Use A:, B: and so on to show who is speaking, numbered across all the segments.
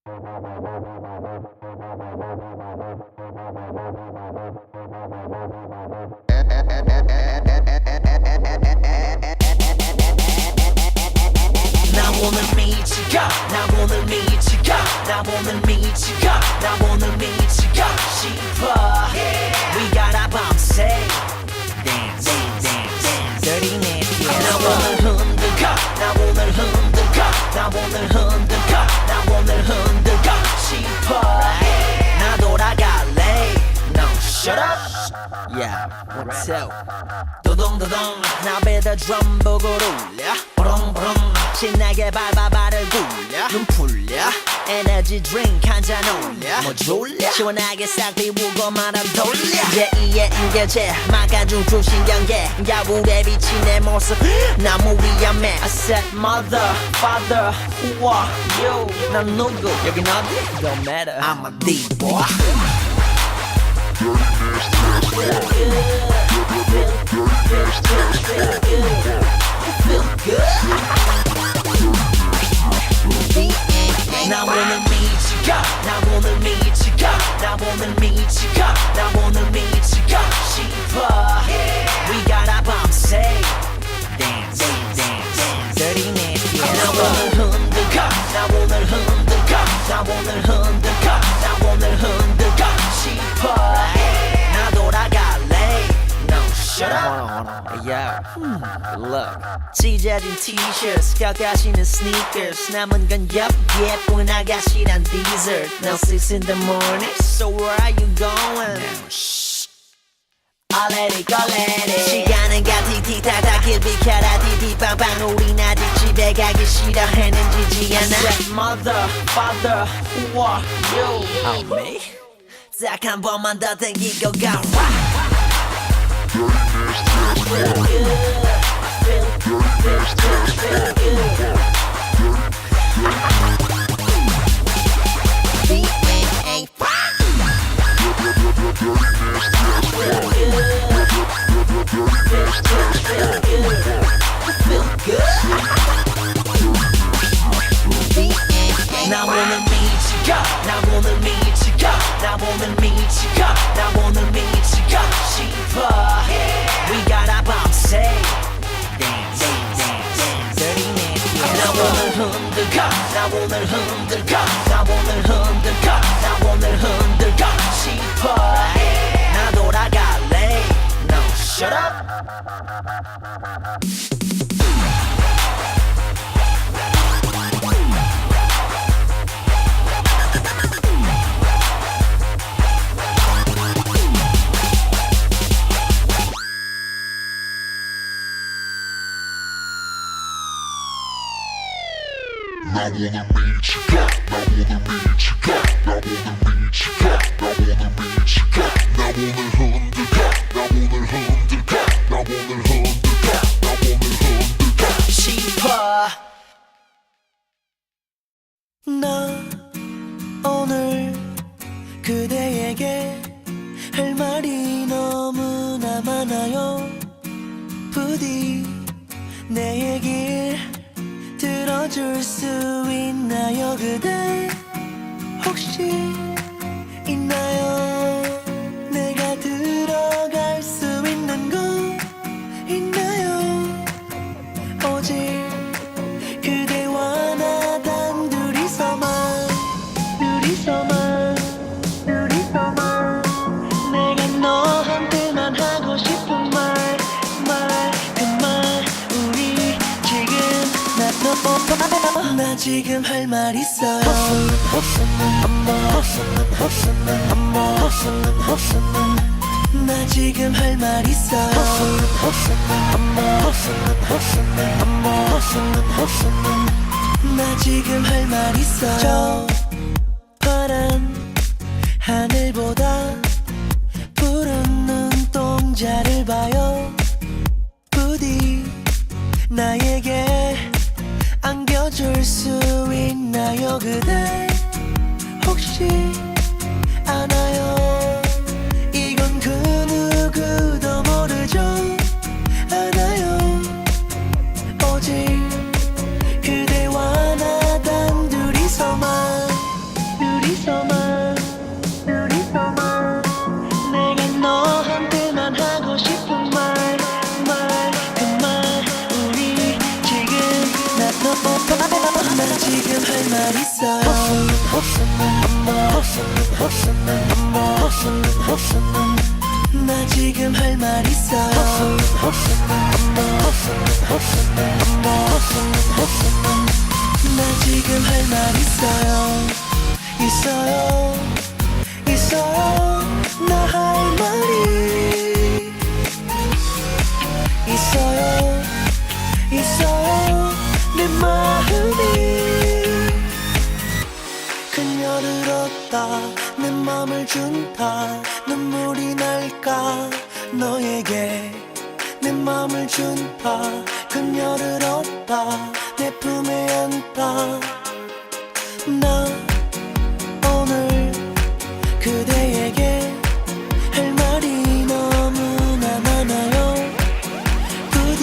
A: 나 오늘 미치고 나 오늘 미치고 나 오늘 미치고 나 오늘 미치고 싶어 We gotta bounce Dance, dance, dance Dirty nasty 나 오늘 흔들고 나 오늘 흔들고 나 오늘 흔들고 나 오늘 흔들고 싶어 나 돌아갈래 No, shut up Yeah, what's up 도동도동 나 배다 드럼 보고 울려 보롱보롱 신나게 밟아 발을 굴려 눈 풀려 에너지 드링크 한잔 올려 뭐 졸려 시원하게 싹 비우고 말아 돌려 제2의 인계제 막아준 신경계 야구에 비친 내 모습 나무 위험해 I said mother, father, who are you 난 누구 여긴 어디? Don't matter I'm a D-boy 나 오늘 미치고 나 오늘 미치고 나 오늘 미치고 나 오늘 미치고 싶어 We gotta bounce Dance, dance, dance Dirty nasty 나 오늘 흔들고 나 오늘 흔들고 나 오늘 흔들고 나 오늘 흔들고 싶어 나 돌아갈래 No, shut up Yeah, good luck 찢어진 t-shirts 깎아지는 sneakers 남은 건 예쁜 아가씨란 dessert Now 6 in the morning So where are you going? Now shh I'll let it go let it 시간은 가 티티타타 길 비켜라 디디빵빵 우린 아직 집에 가기 싫어했는지지 않아 Said mother, father, who are you? Oh me? 딱 한 번만 더 땡기고 가 나 오늘 미치고 나 오늘 미치고 나 오늘 미치고 나 오늘 미치고 싶어 We gotta bounce Dance, dance, dance Dirty nasty 나 오늘 흔들고 나 오늘 흔들고 나 오늘 흔들고 나 오늘 흔들고 싶어 나 돌아갈래 No, shut up
B: 나 오늘 미치고 나 오늘 미치고 나 오늘 미치고 나 오늘 미치고 나 오늘 흔들고 나 오늘 흔들고 나 오늘 흔들고 나 오늘 흔들고
A: 싶어 나 오늘 그대에게 할 말이 너무나 많아요 부디 내 얘길 들어줄 수 있나요 그대 혹시 있나요 내가 들어갈 수 있는 곳 있나요 오직 그대와 나 단둘이서만 둘이서만 내가 너한테만 하고 싶은 말 나 지금 할 말 있어요 나 지금 할 말 있어요 나 지금 할 말 있어요 저 파란 하늘보다 푸른 눈동자를 봐요 부디 나에게 안겨줄 수 있나요 그대 혹시 아나요 이건 그 누구도 모르죠 알아요 오직 그대와 나 단둘이서만 말 있어요. 나 지금 할 말 있어요. 나 지금 할 말 있어요. 있어요. 나 할 말이 있어요. 내 마음이 그녀를 얻다 내 맘을 준다. 눈물이 날까 너에게 내 맘을 준다. 그녀를 얻다 내 품에 안다. 나 오늘 그대에게 할 말이 너무나 많아요. 부디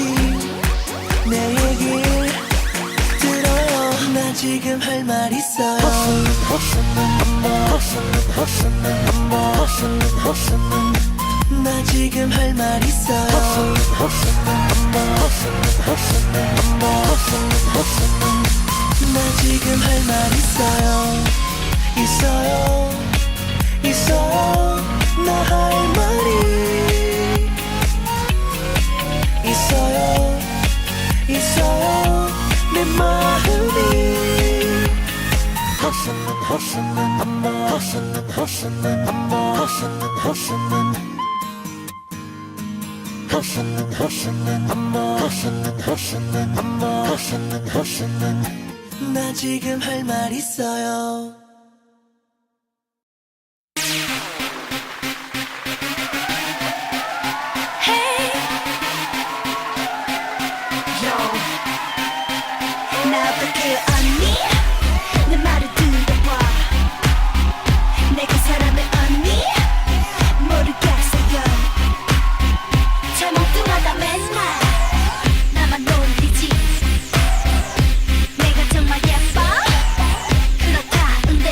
A: 내 얘기 들어요. 나 지금 할 말 있어요. 나 지금 할 말 있어요. 나 지금 할 말 있어요. 나 할 말이 있어요. 내 마음이 나 지금 할 말 있어요.
C: 나 어떻게 언니 내 말을 들어봐. 내가 사람을 언니 모르겠어요. 잘 멍뚱하다 맨날 나만 놀리지. 내가 정말 예뻐 그렇다는데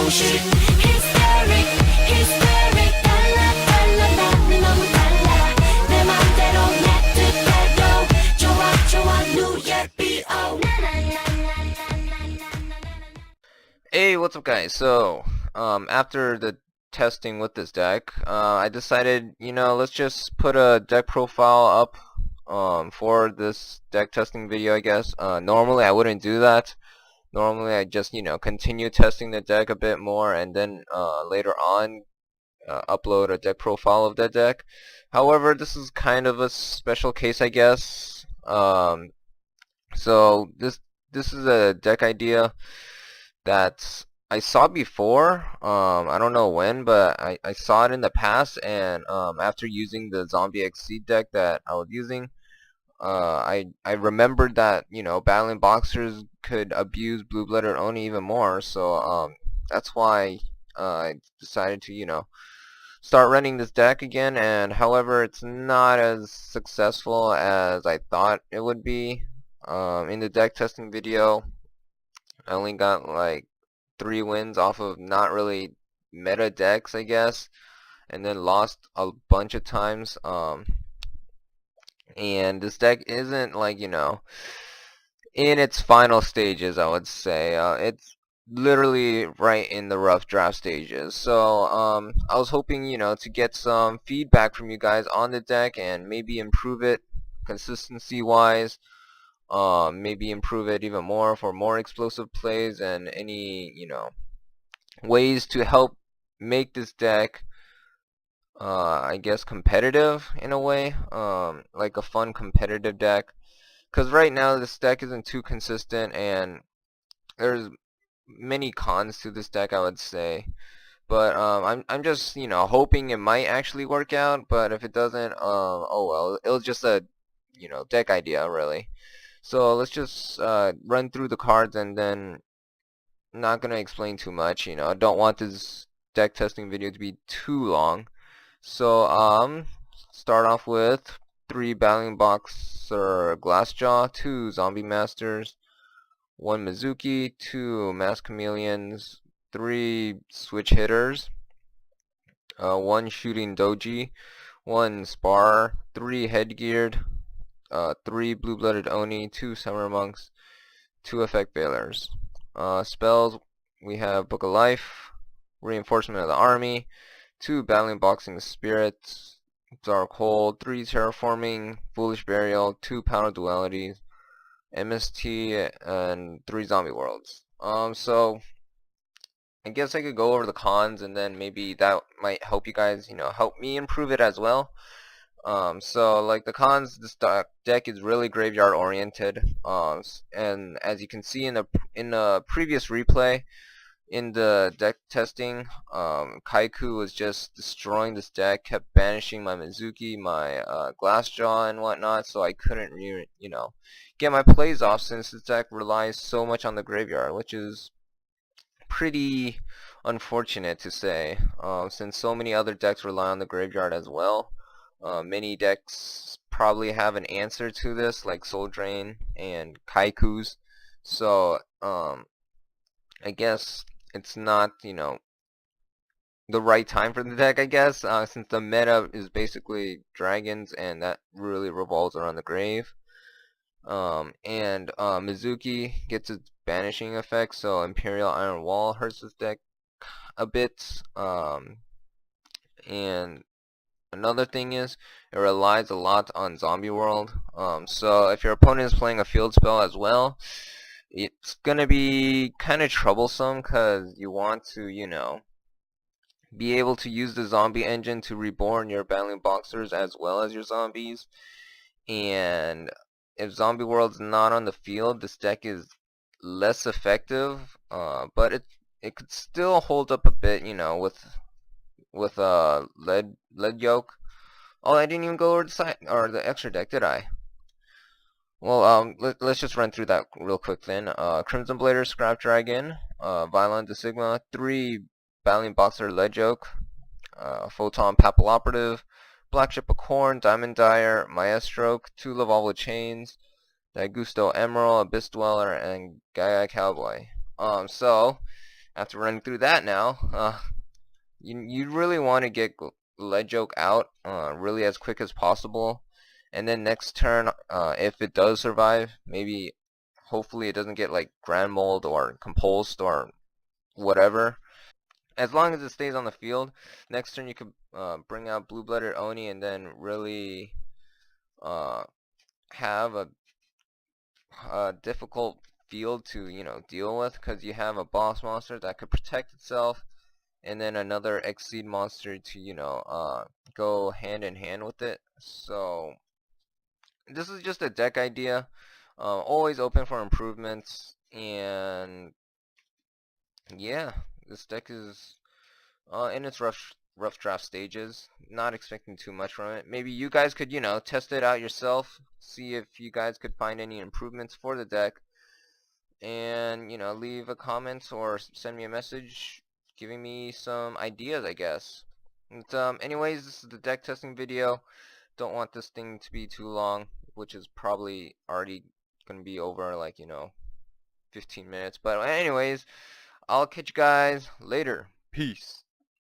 A: 조금씩
C: Hysteric, hysteric 달라 달라 나는 너무 달라 내 맘대로 내 뜻대로 좋아 좋아 New Year B.O.
D: Hey, what's up guys? So, after the testing with this deck, I decided, let's just put a deck profile up, for this deck testing video, I guess. Normally I wouldn't do that. Normally I just, continue testing the deck a bit more and then, later on, upload a deck profile of that deck. However, this is kind of a special case, I guess. So this is a deck idea that I saw before. I don't know when, but I saw it in the past, and after using the Zombie XYZ deck that I was using, I remembered that Battlin Boxers could abuse blue-blooded Oni even more. So that's why I decided to start running this deck again. And however, it's not as successful as I thought it would be. In the deck testing video, I only got like 3 wins off of not really meta decks, I guess, and then lost a bunch of times. And this deck isn't like, in its final stages, I would say. It's literally right in the rough draft stages. So I was hoping, to get some feedback from you guys on the deck and maybe improve it consistency wise. Maybe improve it even more for more explosive plays and any ways to help make this deck I guess competitive in a way, like a fun competitive deck, because right now this deck isn't too consistent and there's many cons to this deck, I would say. But I'm just hoping it might actually work out, but if it doesn't, oh well, it was just a deck idea really. So let's just run through the cards, and then not gonna explain too much. I don't want this deck testing video to be too long. So start off with 3 Battlin Boxer Glassjaw, 2 Zombie Masters, 1 Mizuki, 2 Mass Chameleons, 3 Switch Hitters, 1 Shooting Doji, 1 Spar, 3 Headgeared, 3 Blue-Blooded Oni, 2 Summer Monks, 2 Effect Bailers. Spells, we have Book of Life, Reinforcement of the Army, 2 Battlin Boxing Spirits, Dark Hold, 3 Terraforming, Foolish Burial, 2 Power Dualities, MST, and 3 Zombie Worlds. So I guess I could go over the cons, and then maybe that might help you guys, help me improve it as well. So like the cons, this deck is really graveyard oriented, and as you can see in the previous replay, in the deck testing, Kaiku was just destroying this deck, kept banishing my Mizuki, my Glassjaw and whatnot, so I couldn't really, get my plays off, since this deck relies so much on the graveyard, which is pretty unfortunate to say, since so many other decks rely on the graveyard as well. Many decks probably have an answer to this, like Soul Drain and Kaiku's. So I guess it's not the right time for the deck, I guess, since the meta is basically dragons, and that really revolves around the grave. And Mizuki gets its banishing effect, so Imperial Iron Wall hurts this deck a bit. And another thing is, it relies a lot on Zombie World. So if your opponent is playing a field spell as well, it's gonna be kind of troublesome, because you want to, be able to use the zombie engine to reborn your Battlin Boxers as well as your zombies. And if Zombie World's not on the field, this deck is less effective, but it could still hold up a bit, with lead yoke. Oh, I didn't even go over the side or the extra deck, did I? Well, let's just run through that real quick then. Crimson Blader, Scrap Dragon, Violent de Sigma, 3 Battlin Boxer Lead Yoke, Photon Papilloperative, Black Ship of Corn, Diamond Dyer, Maestro, 2 Lavalva Chains, Daigusto Emerald, Abyss Dweller, and Gaia Cowboy. So after running through that now, you really want to get lead joke out really as quick as possible, and then next turn, if it does survive, maybe hopefully it doesn't get like grand mold or compulsed or whatever. As long as it stays on the field, next turn you could bring out blue-blooded Oni and then really have a difficult field to deal with, because you have a boss monster that could protect itself, and then another Exceed monster to go hand in hand with it. So this is just a deck idea, always open for improvements, and yeah, this deck is in its rough draft stages. Not expecting too much from it. Maybe you guys could test it out yourself, see if you guys could find any improvements for the deck, and leave a comment or send me a message giving me some ideas, I guess. And, anyways, this is the deck testing video. Don't want this thing to be too long, which is probably already gonna be over like 15 minutes. But anyways, I'll catch you guys later. Peace.